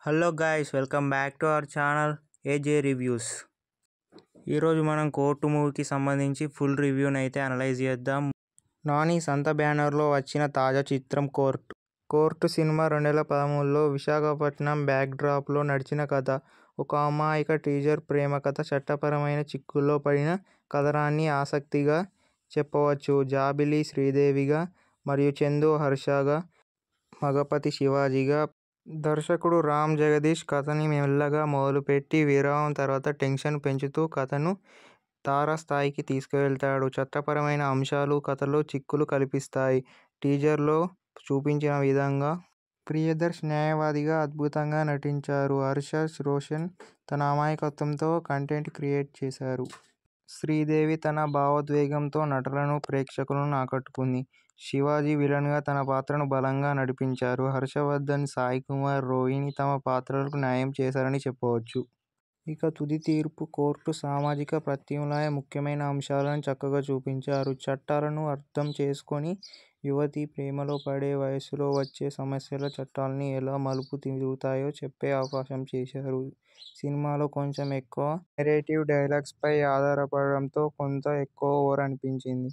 Hello guys, welcome back to our channel ఏజే reviews. ఈరోజు మనం court మూవీకి సంబంధించి ఫుల్ రివ్యూని అయితే అనలైజ్ చేద్దాం. నాని సంత బ్యానర్లో వచ్చిన తాజా చిత్రం కోర్టు సినిమా 2013లో విశాఖపట్నం బ్యాక్డ్రాప్లో నడిచిన కథ. ఒక అమాయక టీచర్ ప్రేమ కథ. చట్టపరమైన చిక్కుల్లో పడిన కథనాన్ని ఆసక్తిగా చెప్పవచ్చు. జాబిలి శ్రీదేవిగా మరియు చందు హర్షగా, మగపతి శివాజీగా. దర్శకుడు రామ్ జగదీష్ కథని మెల్లగా మొదలుపెట్టి విరామం తర్వాత టెన్షన్ పెంచుతూ కథను తారస్థాయికి తీసుకువెళ్తాడు. చట్టపరమైన అంశాలు కథలో చిక్కులు కల్పిస్తాయి. టీజర్లో చూపించిన విధంగా ప్రియదర్శ్ న్యాయవాదిగా అద్భుతంగా నటించారు. హర్ష రోషన్ తన అమాయకత్వంతో కంటెంట్ క్రియేట్ చేశారు. శ్రీదేవి తన భావోద్వేగంతో నటులను, ప్రేక్షకులను ఆకట్టుకుంది. శివాజీ విలన్గా తన పాత్రను బలంగా నడిపించారు. హర్షవర్ధన్, సాయి కుమార్, రోహిణి తమ పాత్రలకు న్యాయం చేశారని చెప్పవచ్చు. ఇక తుది తీర్పు. కోర్టు సామాజిక ప్రత్యామ్నాయ ముఖ్యమైన అంశాలను చక్కగా చూపించారు. చట్టాలను అర్థం చేసుకొని యువతి ప్రేమలో పడే వయసులో వచ్చే సమస్యలు చట్టాల్ని ఎలా మలుపు తిరుగుతాయో చెప్పే అవకాశం చేశారు. సినిమాలో కొంచెం ఎక్కువ నెరేటివ్ డైలాగ్స్పై ఆధారపడడంతో కొంత ఎక్కువ ఓవర్ అనిపించింది.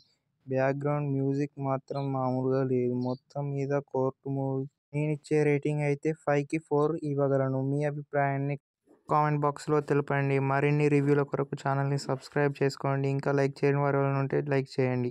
బ్యాక్గ్రౌండ్ మ్యూజిక్ మాత్రం మామూలుగా లేదు. మొత్తం మీద కోర్టు మూవీ నేనిచ్చే రేటింగ్ అయితే 5కి 4 ఇవ్వగలను. మీ అభిప్రాయాన్ని కామెంట్ బాక్స్లో తెలపండి. మరిన్ని రివ్యూల కొరకు ఛానల్ని సబ్స్క్రైబ్ చేసుకోండి. ఇంకా లైక్ చేయని వారు ఎవరైనా ఉంటే లైక్ చేయండి.